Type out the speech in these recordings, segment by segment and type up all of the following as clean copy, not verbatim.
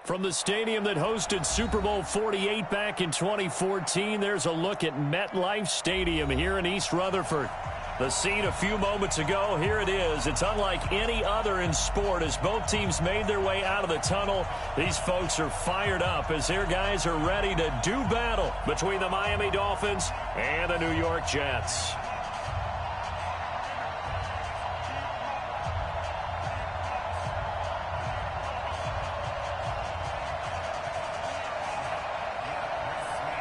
From the stadium that hosted Super Bowl 48 back in 2014, there's a look at MetLife Stadium here in East Rutherford. The scene a few moments ago, here it is. It's unlike any other in sport as both teams made their way out of the tunnel. These folks are fired up as their guys are ready to do battle between the Miami Dolphins and the New York Jets.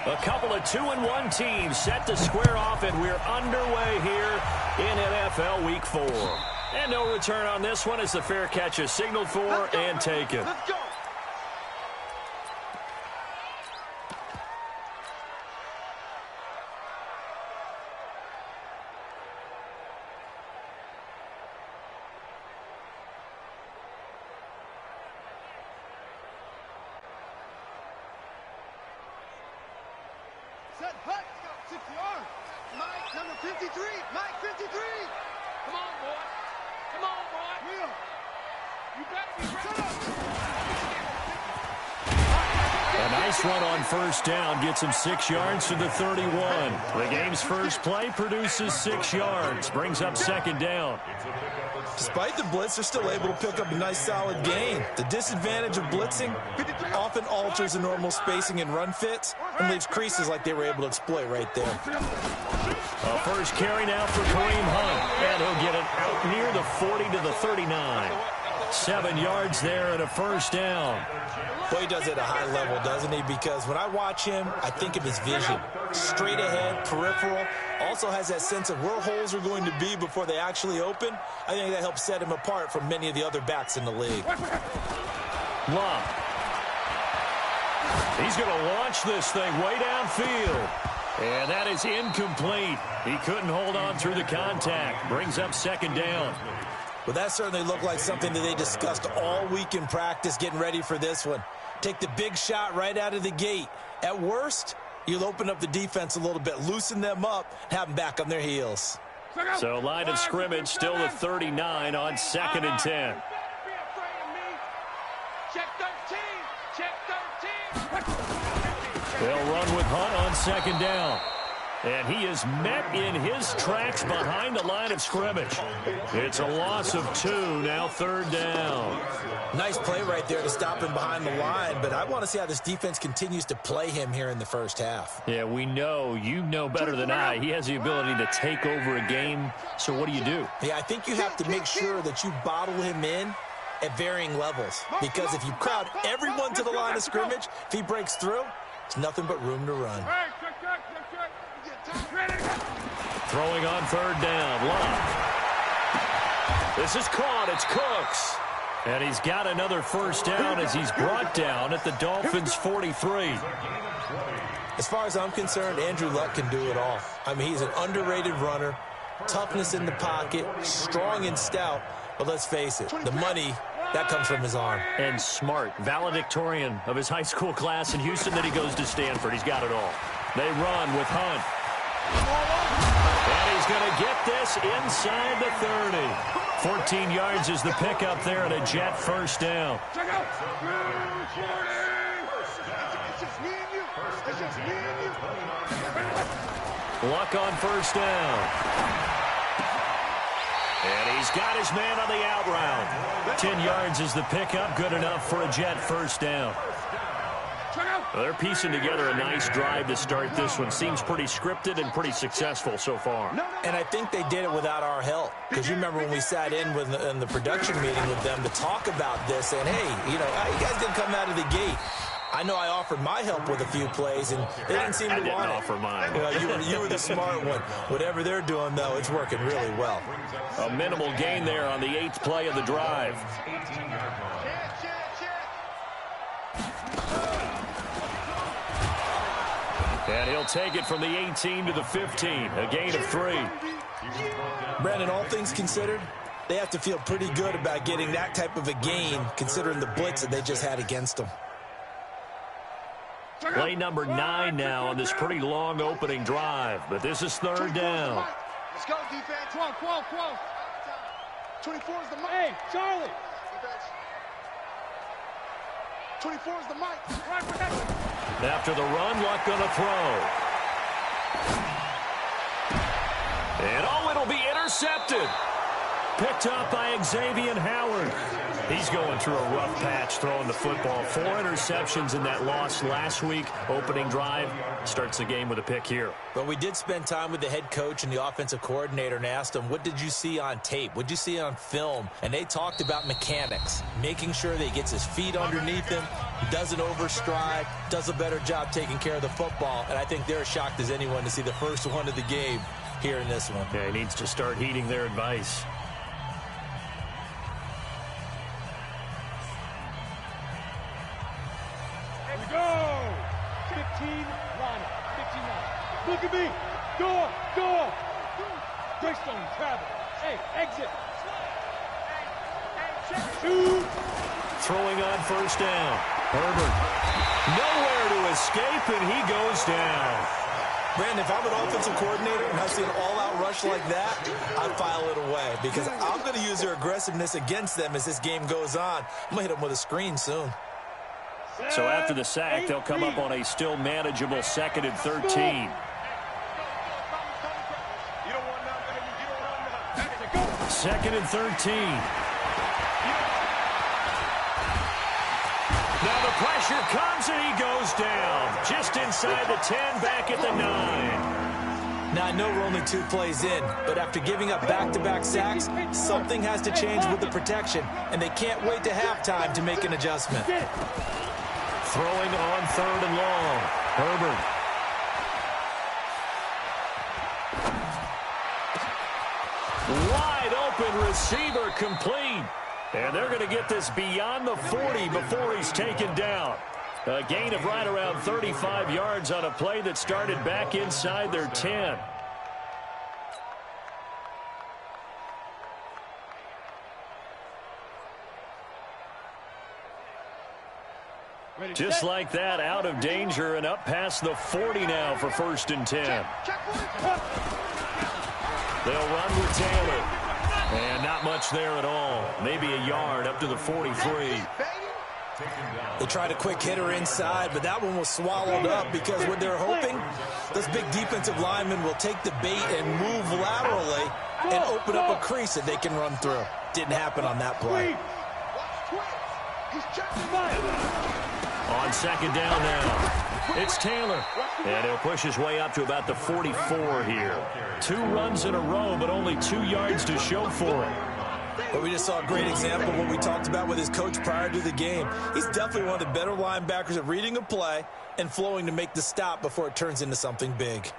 A couple of 2-1 teams set to square off, and we're underway here in NFL Week 4. And no return on this one as the fair catch is signaled for and taken. Let's go. Set, hut, 6 yards. Mike, number 53. Mike, 53. Come on, boy. Come on, boy. Will. You better be ready. A nice run on first down gets him 6 yards to the 31. The game's first play produces 6 yards, brings up second down. Despite the blitz, they're still able to pick up a nice solid gain. The disadvantage of blitzing often alters the normal spacing and run fits and leaves creases like they were able to exploit right there. A first carry now for Kareem Hunt, and he'll get it out near the 40 to the 39. 7 yards there and a first down. Boy, he does it at a high level, doesn't he? Because when I watch him, I think of his vision. Straight ahead, peripheral. Also has that sense of where holes are going to be before they actually open. I think that helps set him apart from many of the other backs in the league. Love. He's going to launch this thing way downfield. And that is incomplete. He couldn't hold on through the contact. Brings up second down. Well, that certainly looked like something that they discussed all week in practice getting ready for this one. Take the big shot right out of the gate. At worst, you'll open up the defense a little bit, loosen them up, have them back on their heels. So line of scrimmage still the 39 on 2nd and 10. Check 13. Check 13. They'll run with Hunt on second down. And he is met in his tracks behind the line of scrimmage. It's a loss of 2, now third down. Nice play right there to stop him behind the line, but I want to see how this defense continues to play him here in the first half. Yeah, we know, you know better than I, he has the ability to take over a game. So what do you do? Yeah, I think you have to make sure that you bottle him in at varying levels. Because if you crowd everyone to the line of scrimmage, if he breaks through, it's nothing but room to run. Throwing on third down, Love. This is caught, it's Cooks. And he's got another first down as he's brought down at the Dolphins' 43. As far as I'm concerned, Andrew Luck can do it all. I mean, he's an underrated runner, toughness in the pocket, strong and stout. But let's face it, the money, that comes from his arm. And smart, valedictorian of his high school class in Houston, then he goes to Stanford. He's got it all. They run with Hunt. And he's going to get this inside the 30. 14 yards is the pickup there and a Jet first down. Luck on first down. And he's got his man on the out route. 10 yards is the pickup, good enough for a Jet first down. Well, they're piecing together a nice drive to start this one. Seems pretty scripted and pretty successful so far. And I think they did it without our help. Because you remember when we sat in the production meeting with them to talk about this, and hey, you know, how you guys didn't come out of the gate? I know I offered my help with a few plays, and they didn't seem to want it. I didn't offer mine. Well, you were the smart one. Whatever they're doing, though, it's working really well. A minimal gain there on the 8th play of the drive. And he'll take it from the 18 to the 15, a gain of 3. Brandon, all things considered, they have to feel pretty good about getting that type of a gain, considering the blitz that they just had against them. Play number 9 now on this pretty long opening drive, but this is third down. Let's go, defense. 12. 24 is the money. Hey, Charlie. 24 is the mic. After the run, Luck going to throw. And it'll be intercepted. Picked up by Xavier Howard. He's going through a rough patch throwing the football. 4 interceptions in that loss last week. Opening drive starts the game with a pick here. But we did spend time with the head coach and the offensive coordinator and asked them, what did you see on tape? What did you see on film? And they talked about mechanics, making sure that he gets his feet underneath him, doesn't overstride, does a better job taking care of the football. And I think they're as shocked as anyone to see the first one of the game here in this one. Yeah, he needs to start heeding their advice. Go! 15, line up. 59. Look at me. Go! Greystone, travel. Hey, exit. Shoot! Throwing on first down. Herbert. Nowhere to escape, and he goes down. Brandon, if I'm an offensive coordinator and I see an all-out rush like that, I file it away because I'm going to use their aggressiveness against them as this game goes on. I'm going to hit them with a screen soon. So after the sack, they'll come up on a still manageable 2nd and 13. Second and 13. Now the pressure comes and he goes down. Just inside the 10, back at the 9. Now, I know we're only 2 plays in, but after giving up back-to-back sacks, something has to change with the protection, and they can't wait to halftime to make an adjustment. Throwing on 3rd and long. Herbert. Wide open receiver complete. And they're going to get this beyond the 40 before he's taken down. A gain of right around 35 yards on a play that started back inside their 10. Just like that, out of danger and up past the 40 now for 1st and 10. They'll run with Taylor. And not much there at all. Maybe a yard up to the 43. They tried a quick hitter inside, but that one was swallowed up because what they're hoping, those big defensive linemen will take the bait and move laterally and open up a crease that they can run through. Didn't happen on that play. On 2nd down now, it's Taylor. And he'll push his way up to about the 44 here. 2 runs in a row, but only 2 yards to show for it. But we just saw a great example of what we talked about with his coach prior to the game. He's definitely one of the better linebackers at reading a play and flowing to make the stop before it turns into something big.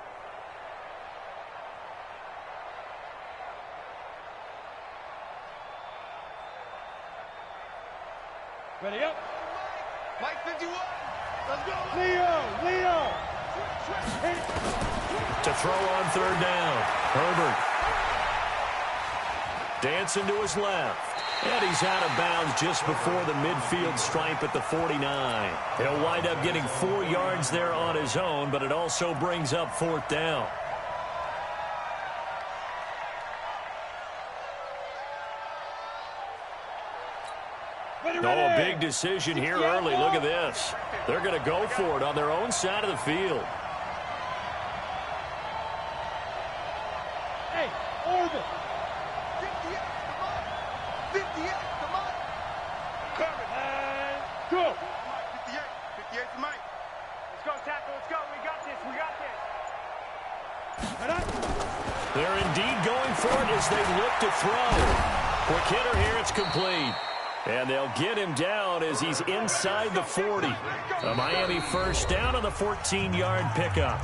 Ready up. Mike 51. Let's go. Leo. To throw on 3rd down. Herbert. Dancing to his left. And he's out of bounds just before the midfield stripe at the 49. He'll wind up getting 4 yards there on his own, but it also brings up 4th down. Oh, a big decision here early. Look at this. They're going to go for it on their own side of the field. Hey, Orbit. 58, come on. Cover. And go. 58 for Mike. Let's go, tackle. Let's go. We got this. They're indeed going for it as they look to throw. Quick hitter here. It's complete. And they'll get him down as he's inside the 40. A Miami first down on the 14-yard pickup.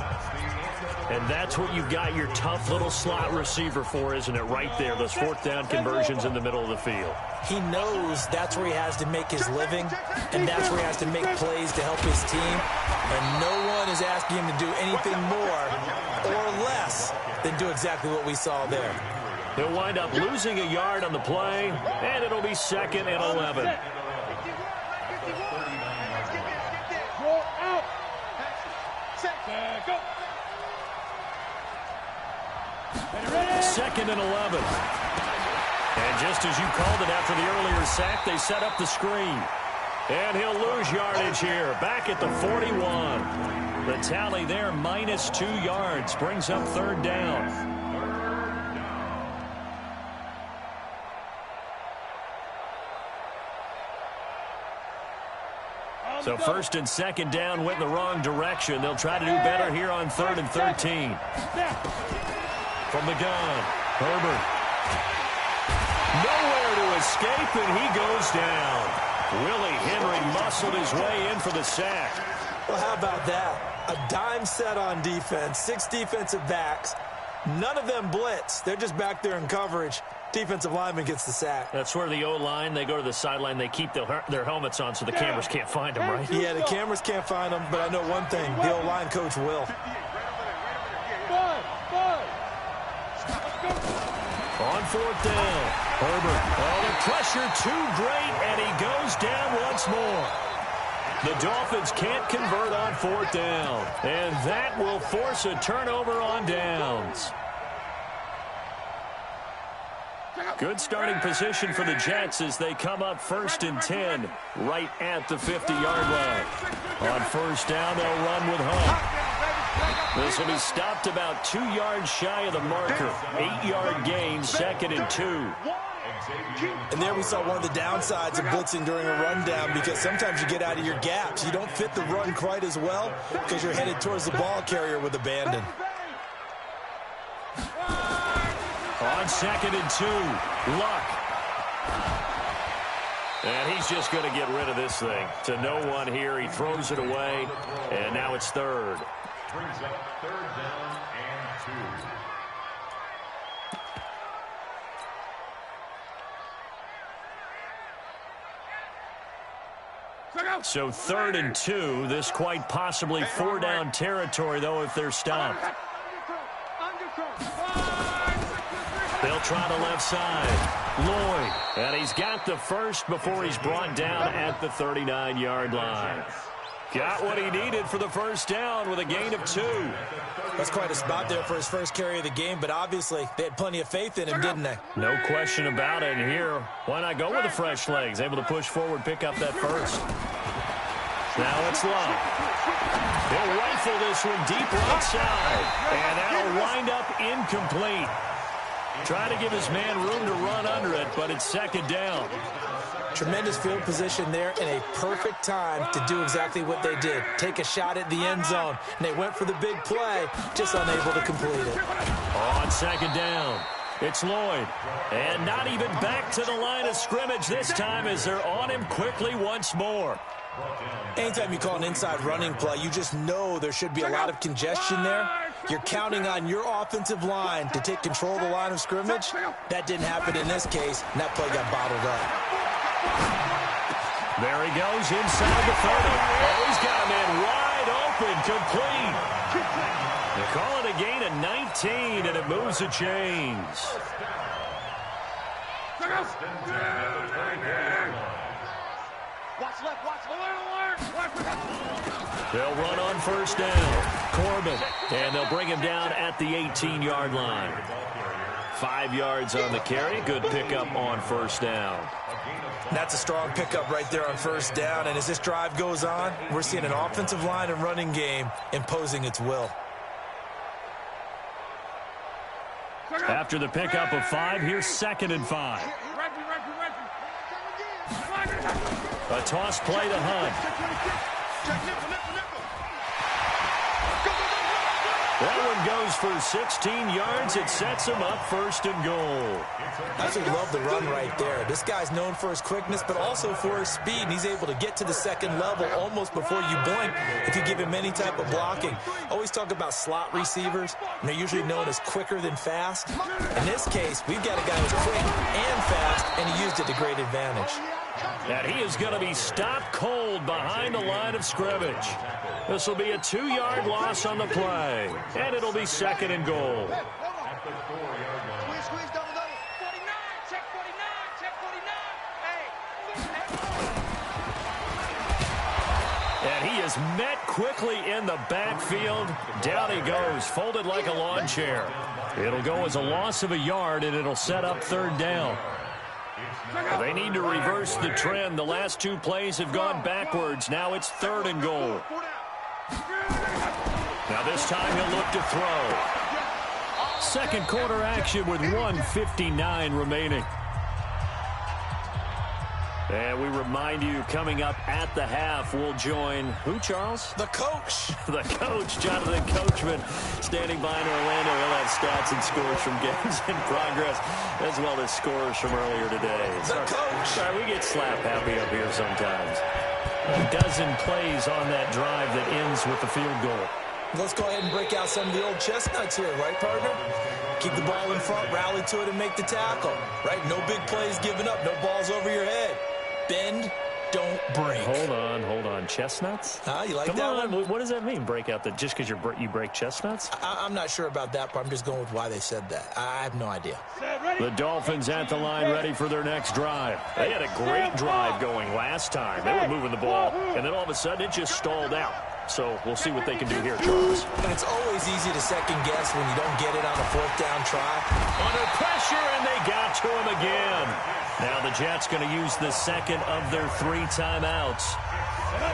And that's what you've got your tough little slot receiver for, isn't it? Right there, those 4th down conversions in the middle of the field. He knows that's where he has to make his living, and that's where he has to make plays to help his team. And no one is asking him to do anything more or less than do exactly what we saw there. They'll wind up losing a yard on the play, and it'll be 2nd and 11. Second and 11. And just as you called it after the earlier sack, they set up the screen. And he'll lose yardage here, back at the 41. The tally there, -2 yards, brings up third down. So first and second down went in the wrong direction. They'll try to do better here on 3rd and 13. From the gun, Herbert. Nowhere to escape, and he goes down. Willie Henry muscled his way in for the sack. Well, how about that? A dime set on defense, 6 defensive backs. None of them blitz. They're just back there in coverage. Defensive lineman gets the sack. That's where the O-line, they go to the sideline, they keep their helmets on so the cameras can't find them, right? Yeah, the cameras can't find them, but I know one thing. The O-line coach will. On 4th down, Herbert. Oh, the pressure too great, and he goes down once more. The Dolphins can't convert on 4th down, and that will force a turnover on downs. Good starting position for the Jets as they come up 1st and 10 right at the 50-yard line. On 1st down, they'll run with Hunt. This will be stopped about 2 yards shy of the marker. 8-yard gain, 2nd and 2. And there we saw one of the downsides of blitzing during a rundown, because sometimes you get out of your gaps. You don't fit the run quite as well because you're headed towards the ball carrier with abandon. On 2nd and 2, Luck. And he's just going to get rid of this thing. To no one here, he throws it away, and now it's 3rd. Brings up 3rd down and 2. So 3rd and 2, this quite possibly 4-down territory, though, if they're stopped. They'll try the left side. Lloyd, and he's got the first before he's brought down at the 39-yard line. Got what he needed for the first down with a gain of 2. That's quite a spot there for his first carry of the game, but obviously they had plenty of faith in him, didn't they? No question about it. And here, why not go with the fresh legs? Able to push forward, pick up that first. Now it's Love. He'll rifle this one deep right side, and that'll wind up incomplete. Try to give his man room to run under it, but it's 2nd down. Tremendous field position there and a perfect time to do exactly what they did. Take a shot at the end zone. And they went for the big play, just unable to complete it. On 2nd down, it's Lloyd. And not even back to the line of scrimmage this time as they're on him quickly once more. Anytime you call an inside running play, you just know there should be a lot of congestion there. You're counting on your offensive line to take control of the line of scrimmage. That didn't happen in this case, and that play got bottled up. There he goes inside the 30. Oh, he's got a man wide open, complete. They call it a gain of 19, and it moves the chains. They'll run on 1st down. Corbin, and they'll bring him down at the 18-yard line. 5 yards on the carry. Good pickup on 1st down. That's a strong pickup right there on 1st down, and as this drive goes on, we're seeing an offensive line and running game imposing its will. After the pickup of 5, here's 2nd and 5. A toss play to Hunt. That one goes for 16 yards. It sets him up 1st and goal. I absolutely love the run right there. This guy's known for his quickness, but also for his speed. And he's able to get to the 2nd level almost before you blink if you give him any type of blocking. Always talk about slot receivers, and they're usually known as quicker than fast. In this case, we've got a guy who's quick and fast, and he used it to great advantage. And he is going to be stopped cold behind the line of scrimmage. This will be a 2-yard loss on the play, and it'll be 2nd and goal. And he is met quickly in the backfield. Down he goes, folded like a lawn chair. It'll go as a loss of a yard, and it'll set up 3rd down. They need to reverse the trend. The last two plays have gone backwards. Now it's 3rd and goal. Now this time he'll look to throw. Second quarter action with 1:59 remaining. And we remind you, coming up at the half, we'll join who, Charles? The coach. The coach, Jonathan Coachman, standing by in Orlando. He'll have stats and scores from games in progress, as well as scores from earlier today. The coach. Sorry, we get slap happy up here sometimes. A dozen plays on that drive that ends with the field goal. Let's go ahead and break out some of the old chestnuts here, right, partner? Keep the ball in front, rally to it, and make the tackle, right? No big plays given up, no balls over your head. Bend, don't break. Hold on. Chestnuts? You like Come that on. one? What does that mean, break out? Just because you break chestnuts? I'm not sure about that, but I'm just going with why they said that. I have no idea. The Dolphins at the line, ready for their next drive. They had a great drive going last time. They were moving the ball, and then all of a sudden it just stalled out. So we'll see what they can do here, Charles. And it's always easy to second guess when you don't get it on a 4th down try. Under pressure, and they got to him again. Now the Jets going to use the second of their 3 timeouts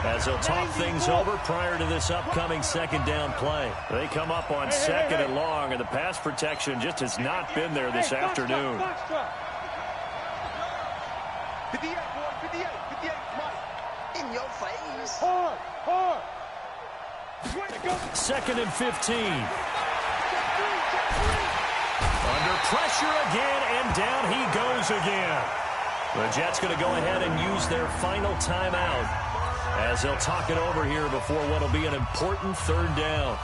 as they'll talk things over prior to this upcoming second down play. They come up on 2nd and long, and the pass protection just has not been there this afternoon. 58, boy, 58, Mike. In your face. Hard. 2nd and 15. Under pressure again, and down he goes again. The Jets going to go ahead and use their final timeout as they'll talk it over here before what will be an important 3rd down.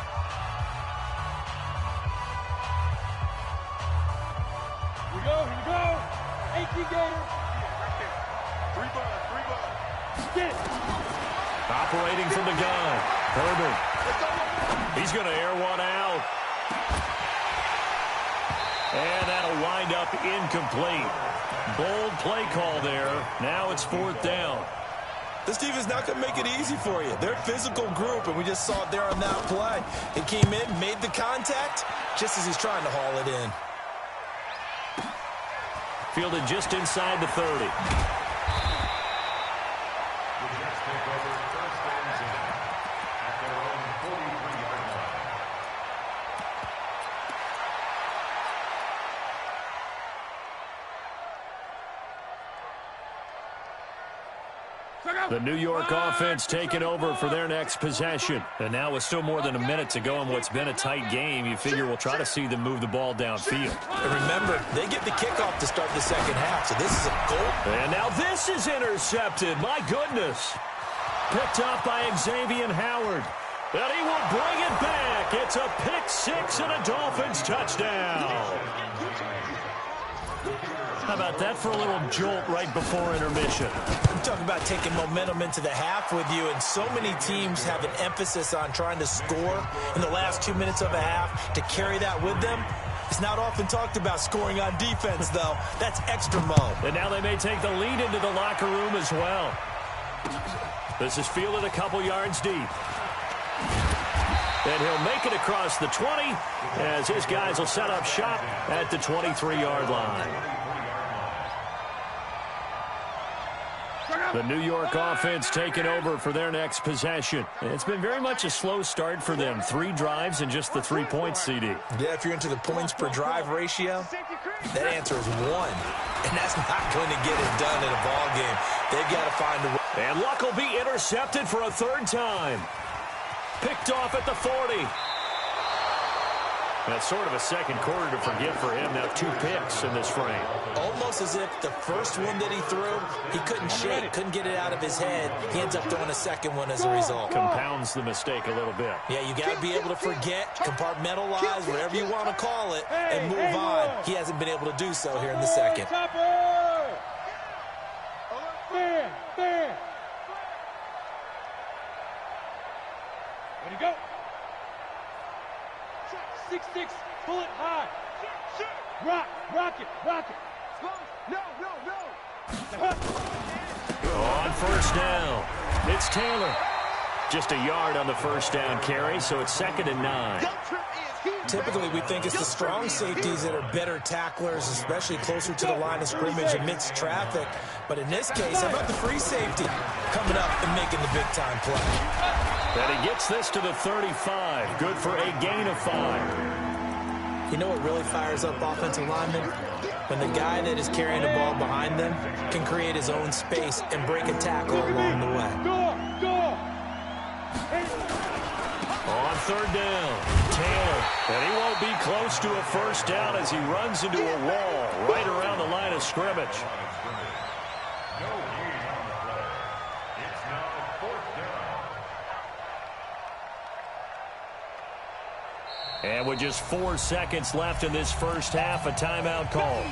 Here we go. 18 Gator. 3 ball. Get it. Operating from the gun, Herbert. He's going to air one out. And that'll wind up incomplete. Bold play call there. Now it's 4th down. This defense not going to make it easy for you. They're a physical group, and we just saw it there on that play. He came in, made the contact, just as he's trying to haul it in. Fielded just inside the 30. The New York offense taking over for their next possession. And now with still more than a minute to go in what's been a tight game, you figure we'll try to see them move the ball downfield. And remember, they get the kickoff to start the second half, so this is a goal. And now this is intercepted. My goodness. Picked up by Xavier Howard. And he will bring it back. It's a pick 6 and a Dolphins touchdown. How about that for a little jolt right before intermission? I'm talking about taking momentum into the half with you, and so many teams have an emphasis on trying to score in the last 2 minutes of a half to carry that with them. It's not often talked about scoring on defense, though. That's extra mode. And now they may take the lead into the locker room as well. This is fielded a couple yards deep. And he'll make it across the 20 as his guys will set up shop at the 23-yard line. The New York offense taking over for their next possession. It's been very much a slow start for them. 3 drives and just the 3 points, CD. Yeah, if you're into the points per drive ratio, that answer is 1. And that's not going to get it done in a ball game. They've got to find a way. And Luck will be intercepted for a 3rd time. Picked off at the 40. That's sort of a second quarter to forget for him. Now 2 picks in this frame. Almost as if the first one that he threw, he couldn't shake, couldn't get it out of his head. He ends up throwing a second one as a result. Compounds the mistake a little bit. Yeah, you got to be able to forget, compartmentalize, whatever you want to call it, and move on. He hasn't been able to do so here in the second. Ready to go. 6-6, pull it high. Rock it. No. On 1st down, it's Taylor. Just a yard on the 1st down carry, so it's 2nd and 9. That trip is Typically, we think it's the strong safeties that are better tacklers, especially closer to the line of scrimmage amidst traffic. But in this case, how about the free safety coming up and making the big-time play? And he gets this to the 35. Good for a gain of 5. You know what really fires up offensive linemen? When the guy that is carrying the ball behind them can create his own space and break a tackle along the way. On third down, Taylor. And he won't be close to a first down as he runs into a wall right around the line of scrimmage. No gain on the play. It's now 4th down. And with just 4 seconds left in this first half, a timeout call.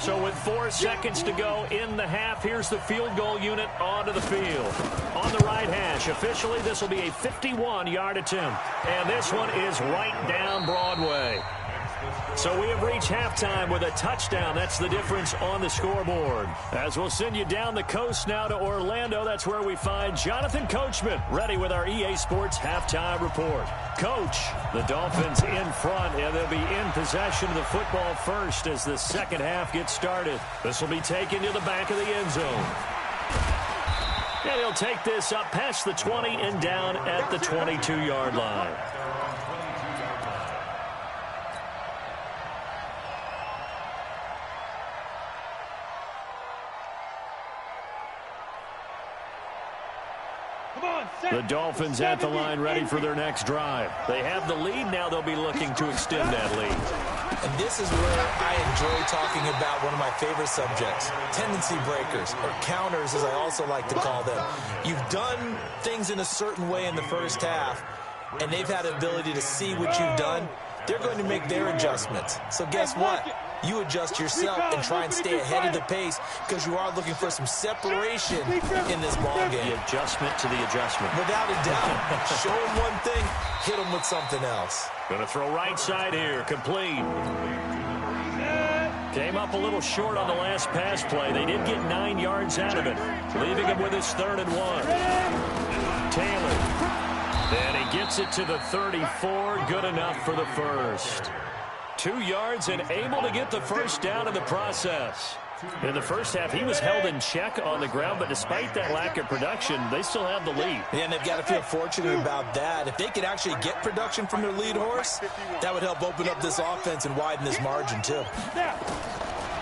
So with 4 seconds to go in the half, here's the field goal unit onto the field. On the right hash, officially this will be a 51-yard attempt. And this one is right down Broadway. So we have reached halftime with a touchdown. That's the difference on the scoreboard. As we'll send you down the coast now to Orlando, that's where we find Jonathan Coachman ready with our EA Sports halftime report. Coach, the Dolphins in front, and they'll be in possession of the football first as the second half gets started. This will be taken to the back of the end zone. And he'll take this up past the 20 and down at the 22-yard line. The Dolphins at the line ready for their next drive. They have the lead. Now they'll be looking to extend that lead. And this is where I enjoy talking about one of my favorite subjects, tendency breakers, or counters as I also like to call them. You've done things in a certain way in the first half, and they've had the ability to see what you've done. They're going to make their adjustments. So guess what? You adjust yourself and try and stay ahead of the pace because you are looking for some separation in this ballgame. The adjustment to the adjustment. Without a doubt. Show them one thing, hit them with something else. Going to throw right side here, complete. Came up a little short on the last pass play. They did get 9 yards out of it, leaving him with his 3rd and 1. Taylor. And he gets it to the 34. Good enough for the first. 2 yards and able to get the first down in the process. In the first half, he was held in check on the ground, but despite that lack of production, they still have the lead. Yeah, and they've got to feel fortunate about that. If they could actually get production from their lead horse, that would help open up this offense and widen this margin, too.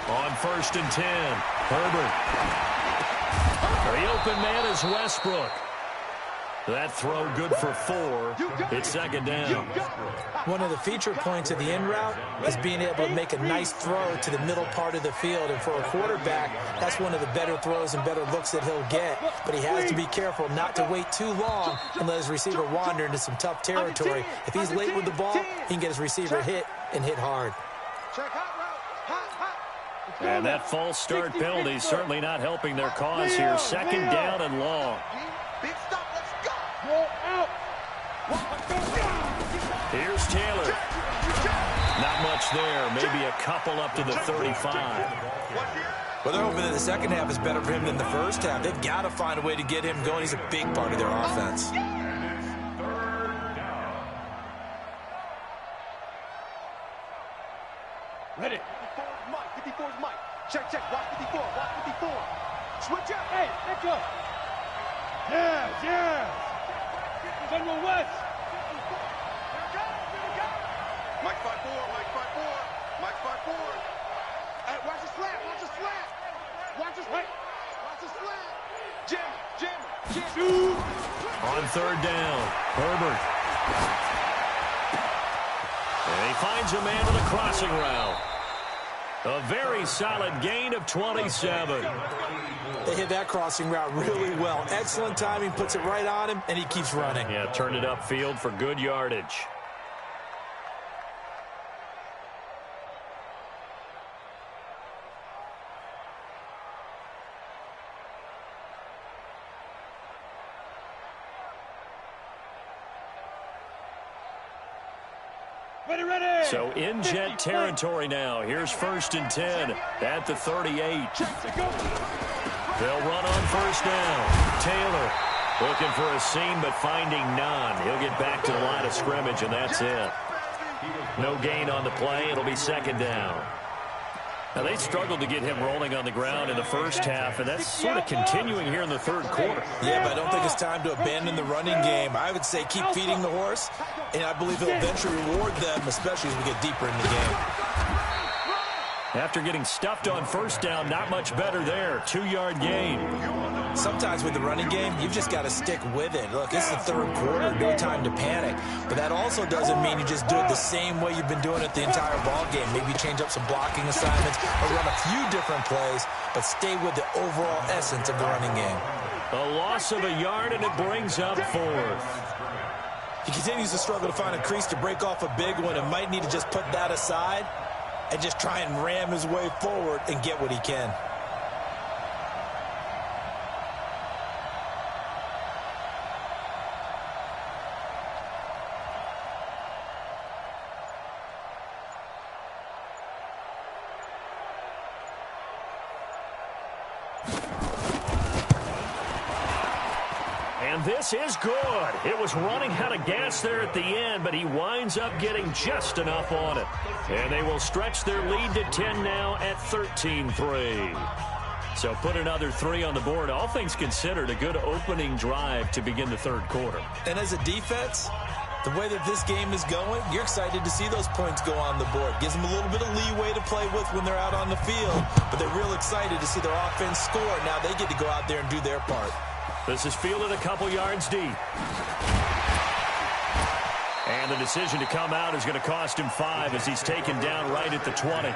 On 1st and 10, Herbert. The open man is Westbrook. That throw good for 4. It's 2nd down. One of the feature points of the in route is being able to make a nice throw to the middle part of the field. And for a quarterback, that's one of the better throws and better looks that he'll get. But he has to be careful not to wait too long and let his receiver wander into some tough territory. If he's late with the ball, he can get his receiver hit and hit hard. And that false start penalty is certainly not helping their cause here. 2nd down and long. Here's Taylor. Not much there. Maybe a couple up to the 35. Well, they're hoping that the second half is better for him than the first half. They've got to find a way to get him going. He's a big part of their offense. Ready. 54's Mike. 54's Mike. Check, check. Watch 54. Watch 54. Switch up. Hey, let's go. Yeah. General West. Mike 5-4, Mike 5-4, Mike 5-4. Hey, watch the slant, watch the slant. Watch the slant. Watch the slant. Jam. On 3rd down, Herbert. And he finds a man with a crossing route. A very solid gain of 27. They hit that crossing route really well. Excellent timing, puts it right on him, and he keeps running. Yeah, turned it upfield for good yardage. Ready. So in jet territory now. Here's 1st and 10 at the 38. They'll run on 1st down. Taylor looking for a seam but finding none. He'll get back to the line of scrimmage, and that's it. No gain on the play. It'll be second down. Now, they struggled to get him rolling on the ground in the first half, and that's sort of continuing here in the third quarter. Yeah, but I don't think it's time to abandon the running game. I would say keep feeding the horse, and I believe he'll eventually reward them, especially as we get deeper in the game. After getting stuffed on first down, not much better there. 2-yard gain. Sometimes with the running game, you've just got to stick with it. Look, it's the third quarter, no time to panic. But that also doesn't mean you just do it the same way you've been doing it the entire ball game. Maybe change up some blocking assignments or run a few different plays, but stay with the overall essence of the running game. A loss of a yard, and it brings up fourth. He continues to struggle to find a crease to break off a big one and might need to just put that aside and just try and ram his way forward and get what he can. And this is good. It was running out of gas there at the end, but he winds up getting just enough on it. And they will stretch their lead to 10 now at 13-3. So put another 3 on the board. All things considered, a good opening drive to begin the third quarter. And as a defense, the way that this game is going, you're excited to see those points go on the board. Gives them a little bit of leeway to play with when they're out on the field, but they're real excited to see their offense score. Now they get to go out there and do their part. This is fielded a couple yards deep. And the decision to come out is going to cost him 5 as he's taken down right at the 20.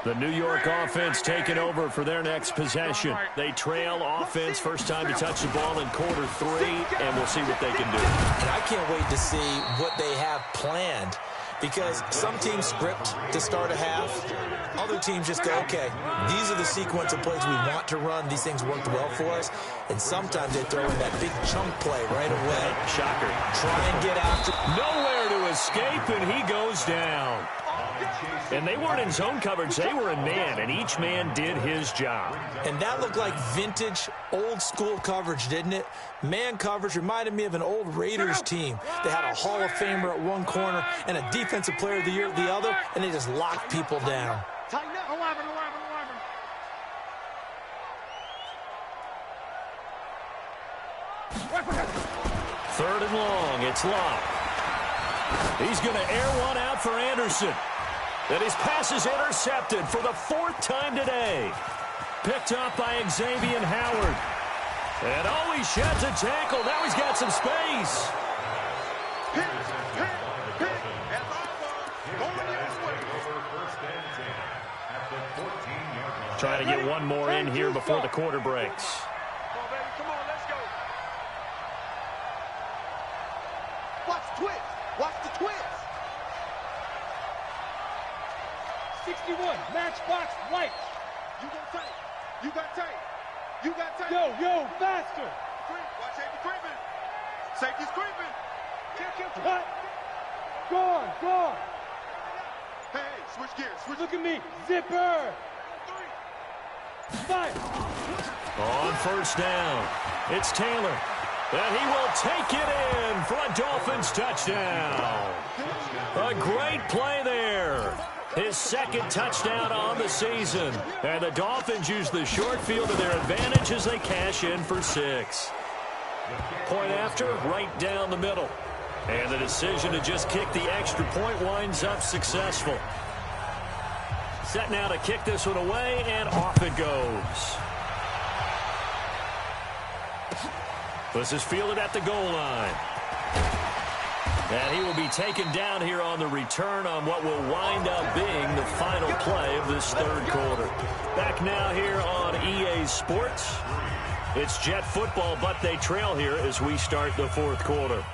The New York offense taking over for their next possession. They trail offense, first time to touch the ball in quarter 3, and we'll see what they can do. And I can't wait to see what they have planned, because some teams script to start a half. Other teams just go, okay, these are the sequence of plays we want to run. These things worked well for us. And sometimes they throw in that big chunk play right away. Shocker. Try and get after. Nowhere to escape, and he goes down. And they weren't in zone coverage. They were in man, and each man did his job. And that looked like vintage, old-school coverage, didn't it? Man coverage reminded me of an old Raiders team. They had a Hall of Famer at one corner and a Defensive Player of the Year at the other, and they just locked people down. Tighten up. 11. Third and long. It's Locke. He's going to air one out for Anderson. And his pass is intercepted for the 4th time today. Picked up by Xavier Howard. And he sheds a tackle. Now he's got some space. Pick. That's over. Going your way. Trying to get one more in here before the quarter breaks. Come on, baby. Come on, let's go. Watch the twist. Watch the twist. 61, matchbox white. You got tight. You got tight. You got tight. Yo, faster. Watch safety creeping. Safety's creeping. Cut. Gone. Hey, switch gears. Look at me. Zipper. 5. On first down, it's Taylor. And he will take it in for a Dolphins touchdown. A great play there. His 2nd touchdown on the season. And the Dolphins use the short field to their advantage as they cash in for 6. Point after, right down the middle. And the decision to just kick the extra point winds up successful. Set now to kick this one away, and off it goes. This is fielded at the goal line. And he will be taken down here on the return on what will wind up being the final play of this third quarter. Back now here on EA Sports. It's Jet football, but they trail here as we start the 4th quarter.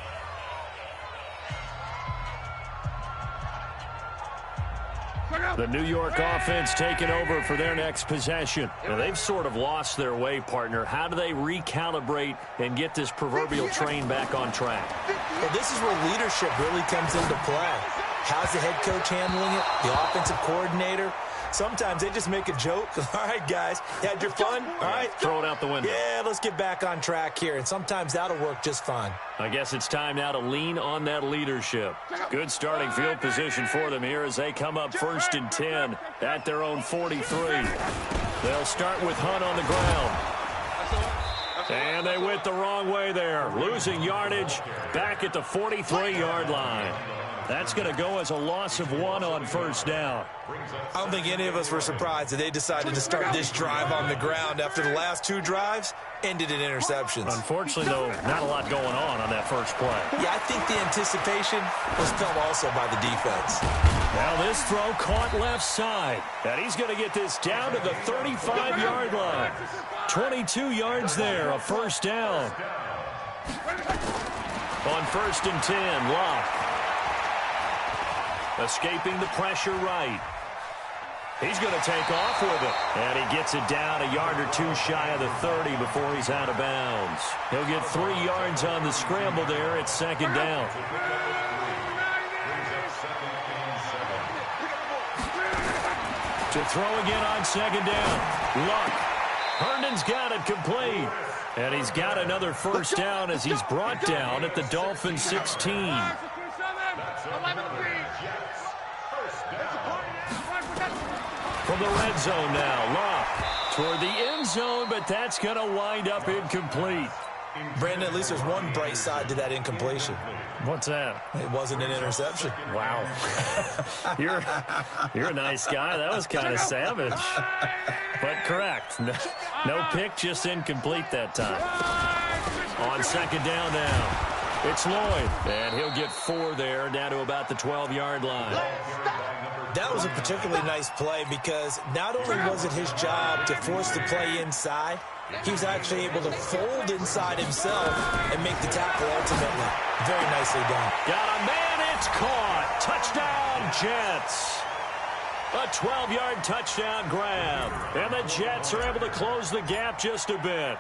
The New York offense taking over for their next possession. Now, they've sort of lost their way, partner. How do they recalibrate and get this proverbial train back on track? Well, this is where leadership really comes into play. How's the head coach handling it? The offensive coordinator? Sometimes they just make a joke. All right, guys, you had your fun? All right. Throw it out the window. Yeah, let's get back on track here, and sometimes that'll work just fine. I guess it's time now to lean on that leadership. Good starting field position for them here as they come up 1st and 10 at their own 43. They'll start with Hunt on the ground. And they went the wrong way there, losing yardage back at the 43-yard line. That's going to go as a loss of 1 on 1st down. I don't think any of us were surprised that they decided to start this drive on the ground after the last 2 drives ended in interceptions. Unfortunately, though, not a lot going on that first play. Yeah, I think the anticipation was felt also by the defense. Now this throw caught left side. And he's going to get this down to the 35-yard line. 22 yards there, a 1st down. On 1st and 10, Locke. Escaping the pressure right. He's going to take off with it. And he gets it down a yard or 2 shy of the 30 before he's out of bounds. He'll get 3 yards on the scramble there at 2nd down. To throw again on 2nd down. Luck. Herndon's got it complete. And he's got another 1st down as he's brought down at the Dolphins 16. From the red zone now, Locke toward the end zone, but that's going to wind up incomplete. Brandon, at least there's one bright side to that incompletion. What's that? It wasn't an interception. Wow. You're a nice guy. That was kind of savage. But correct. No pick, just incomplete that time. On 2nd down now. It's Lloyd, and he'll get 4 there, down to about the 12-yard line. That was a particularly nice play because not only was it his job to force the play inside, he was actually able to fold inside himself and make the tackle ultimately. Very nicely done. Got a man, it's caught. Touchdown, Jets. A 12-yard touchdown grab. And the Jets are able to close the gap just a bit.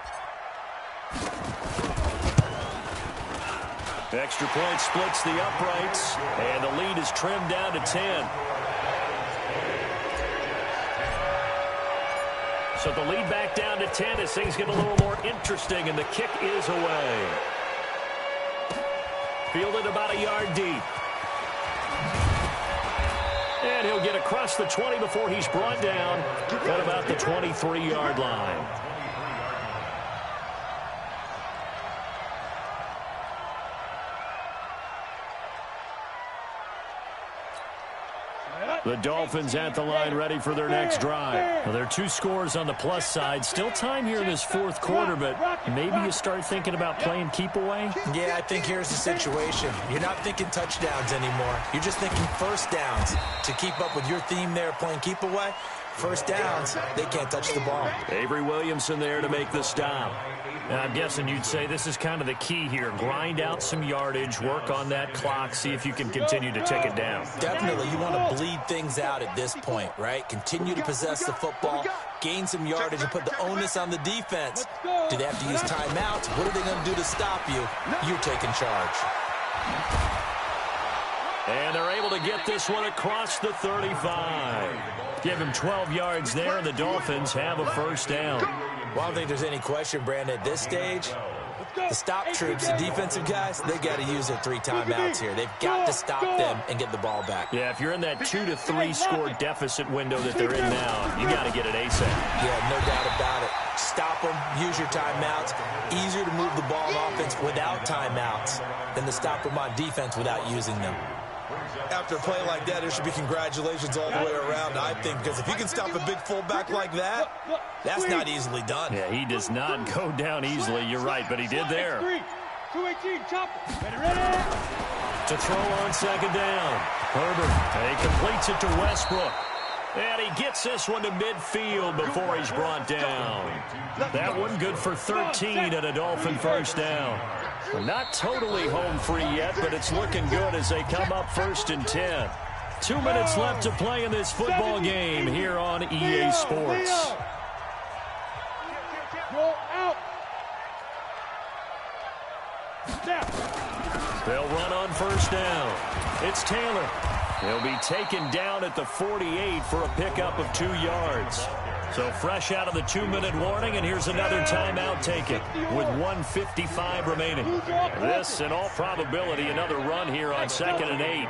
Extra point splits the uprights, and the lead is trimmed down to 10. So the lead back down to 10 as things get a little more interesting, and the kick is away. Fielded about a yard deep. And he'll get across the 20 before he's brought down at about the 23-yard line. The Dolphins at the line ready for their next drive. Well, there are 2 scores on the plus side. Still time here in this 4th quarter, but maybe you start thinking about playing keep away? Yeah, I think here's the situation. You're not thinking touchdowns anymore. You're just thinking 1st downs. To keep up with your theme there playing keep away, 1st downs, they can't touch the ball. Avery Williamson there to make the stop. And I'm guessing you'd say this is kind of the key here. Grind out some yardage, work on that clock, see if you can continue to tick it down. Definitely. You want to bleed things out at this point, right? Continue to possess the football, gain some yardage, and put the onus on the defense. Do they have to use timeouts? What are they going to do to stop you? You're taking charge. And they're able to get this one across the 35. Give him 12 yards there, and the Dolphins have a 1st down. Well, I don't think there's any question, Brandon, at this stage, the stop troops, the defensive guys, they got to use their 3 timeouts here. They've got to stop them and get the ball back. Yeah, if you're in that 2 to 3 score deficit window that they're in now, you got to get it ASAP. Yeah, no doubt about it. Stop them, use your timeouts. Easier to move the ball on offense without timeouts than to stop them on defense without using them. After a play like that, there should be congratulations all the way around, I think, because if you can stop a big fullback like that, that's not easily done. Yeah, he does not go down easily. You're right, but he did there. 218, chop. Ready. To throw on 2nd down. Herbert, and he completes it to Westbrook. And he gets this one to midfield before he's brought down. That one good for 13 and a Dolphin 1st down. We're not totally home free yet, but it's looking good as they come up 1st and 10. 2 minutes left to play in this football game here on EA Sports. Go out. They'll run on 1st down. It's Taylor. He'll be taken down at the 48 for a pickup of 2 yards. So fresh out of the 2-minute warning, and here's another timeout taken with 1:55 remaining. This, in all probability, another run here on 2nd and 8.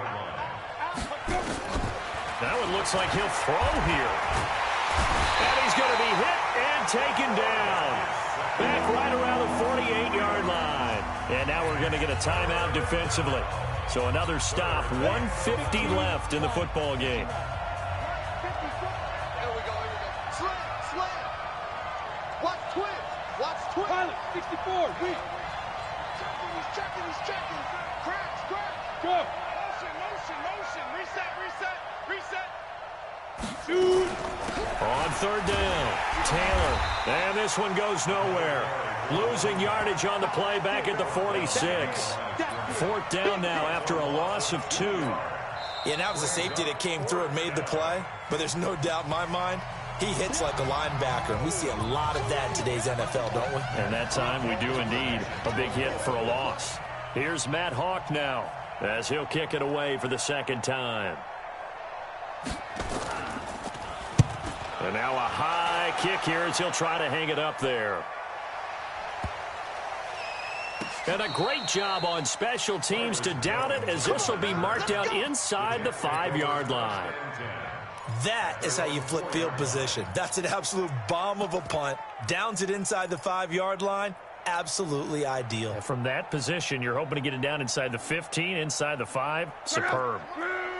Now it looks like he'll throw here. And he's going to be hit and taken down. Back right around the 48-yard line. And now we're going to get a timeout defensively. So another stop, 1:50 left in the football game. Pilot, 64, weak. He's checking. Cracks. Go. Motion. Reset. Shoot. On 3rd down, Taylor. And this one goes nowhere. Losing yardage on the play back at the 46. 4th down now after a loss of 2. Yeah, that was a safety that came through and made the play. But there's no doubt in my mind, he hits like a linebacker. And we see a lot of that in today's NFL, don't we? And that time we do indeed. A big hit for a loss. Here's Matt Hawk now as he'll kick it away for the 2nd time. And now a high kick here as he'll try to hang it up there. And a great job on special teams to down it, as this will be marked out inside the 5-yard line. That is how you flip field position. That's an absolute bomb of a punt. Downs it inside the 5-yard line. Absolutely ideal. From that position, you're hoping to get it down inside the 15, inside the 5. Superb.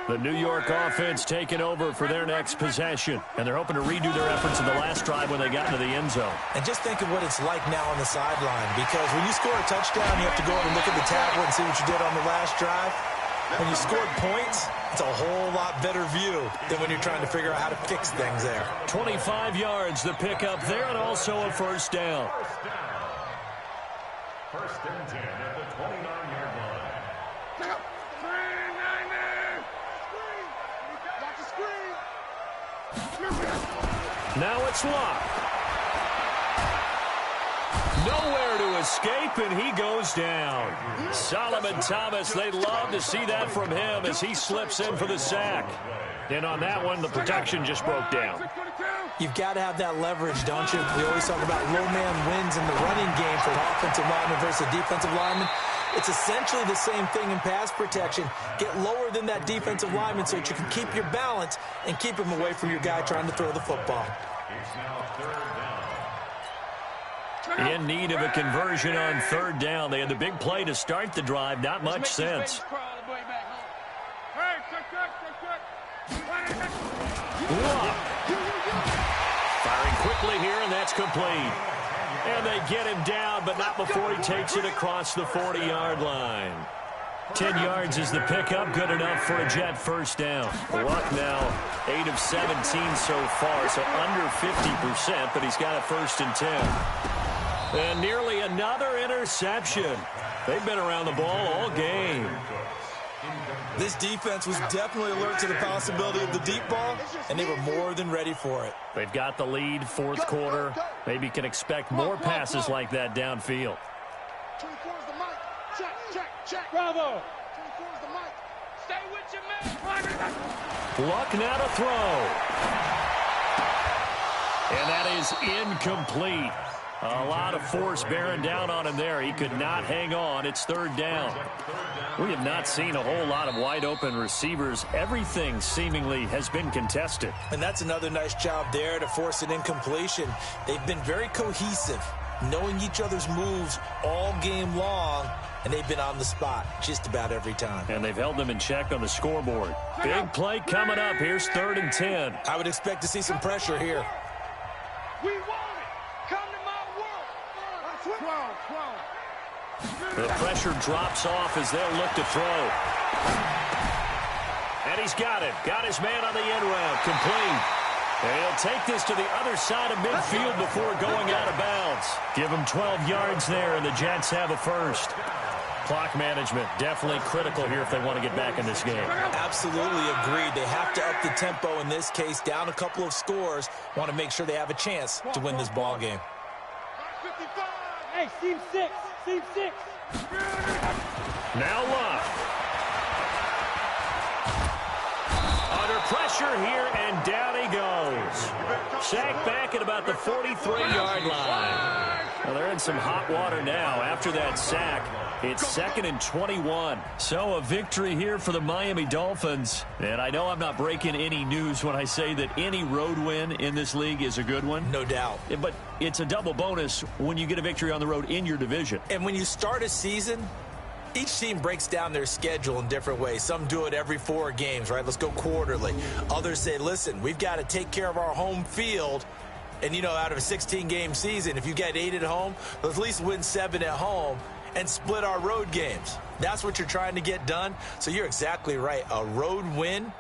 The New York offense taking over for their next possession. And they're hoping to redo their efforts in the last drive when they got into the end zone. And just think of what it's like now on the sideline. Because when you score a touchdown, you have to go over and look at the tablet and see what you did on the last drive. When you scored points, it's a whole lot better view than when you're trying to figure out how to fix things there. 25 yards the pickup there, and also a 1st down. 1st and 10 at the 29-yard line. Now it's Luck. Nowhere to escape, and he goes down. Solomon Thomas, they'd love to see that from him as he slips in for the sack. And on that one, the protection just broke down. You've got to have that leverage, don't you? We always talk about low man wins in the running game for an offensive lineman versus a defensive lineman. It's essentially the same thing in pass protection. Get lower than that defensive lineman so that you can keep your balance and keep him away from your guy trying to throw the football. It's now 3rd down. In need of a conversion on 3rd down. They had the big play to start the drive. Not much sense. Luck. Firing quickly here, and that's complete. And they get him down, but not before he takes it across the 40-yard line. 10 yards is the pickup, good enough for a Jet 1st down. Luck now 8 of 17 so far, so under 50%, but he's got a 1st and 10. And nearly another interception. They've been around the ball all game. This defense was definitely alert to the possibility of the deep ball, and they were more than ready for it. They've got the lead, 4th quarter. Maybe can expect more passes like that downfield. 24 is the mic. Check. Bravo. 24 is the mic. Stay with your man. Luck now to throw. And that is incomplete. A lot of force bearing down on him there. He could not hang on. It's 3rd down. We have not seen a whole lot of wide open receivers. Everything seemingly has been contested. And that's another nice job there to force an incompletion. They've been very cohesive, knowing each other's moves all game long, and they've been on the spot just about every time. And they've held them in check on the scoreboard. Big play coming up. Here's 3rd and 10. I would expect to see some pressure here. We want it. Come to my world. 12. The pressure drops off as they'll look to throw. And he's got it. Got his man on the end route. Complete. And he'll take this to the other side of midfield before going out of bounds. Give him 12 yards there, and the Jets have a 1st. Clock management definitely critical here if they want to get back in this game. Absolutely agreed. They have to up the tempo in this case, down a couple of scores. Want to make sure they have a chance to win this ball game. 55. Hey, seam 6. Now Luck. Pressure here, and down he goes. Sacked back at about the 43-yard line. Well, they're in some hot water now after that sack. It's 2nd and 21. So a victory here for the Miami Dolphins. And I know I'm not breaking any news when I say that any road win in this league is a good one. No doubt. But it's a double bonus when you get a victory on the road in your division. And when you start a season, each team breaks down their schedule in different ways. Some do it every 4 games, right? Let's go quarterly. Others say, listen, we've got to take care of our home field. And, you know, out of a 16-game season, if you get 8 at home, let's at least win 7 at home and split our road games. That's what you're trying to get done. So you're exactly right. A road win,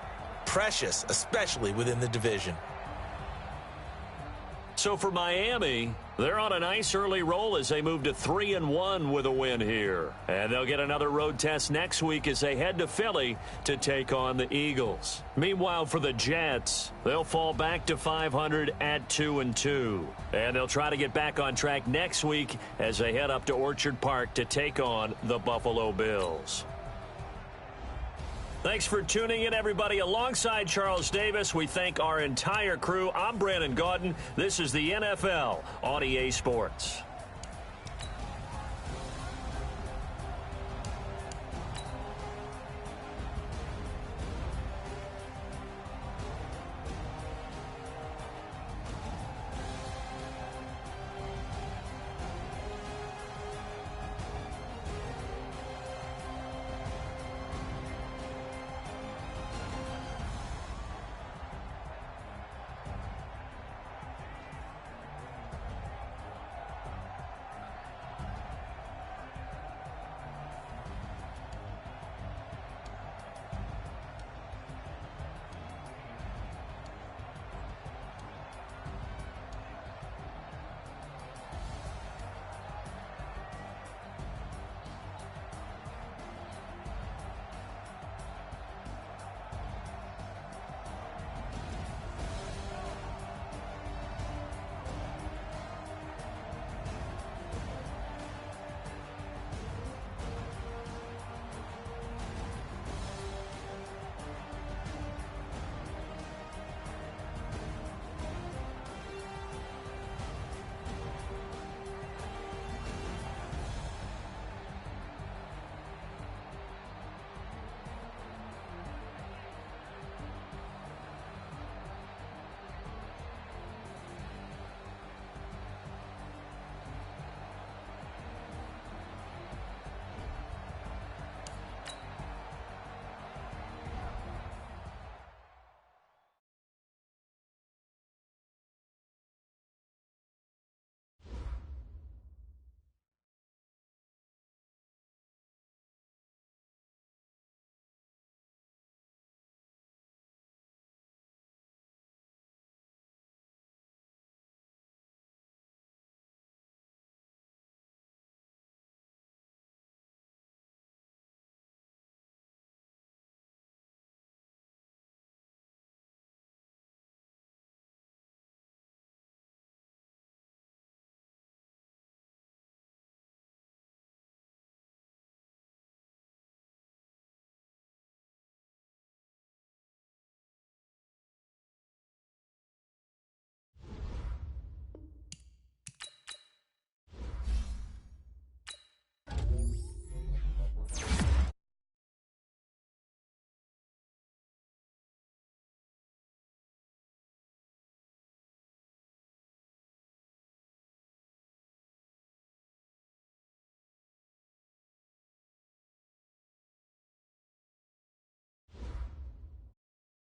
precious, especially within the division. So for Miami, they're on a nice early roll as they move to 3-1 with a win here. And they'll get another road test next week as they head to Philly to take on the Eagles. Meanwhile, for the Jets, they'll fall back to 500 at 2-2. And they'll try to get back on track next week as they head up to Orchard Park to take on the Buffalo Bills. Thanks for tuning in, everybody. Alongside Charles Davis, we thank our entire crew. I'm Brandon Gaudin. This is the NFL on EA Sports.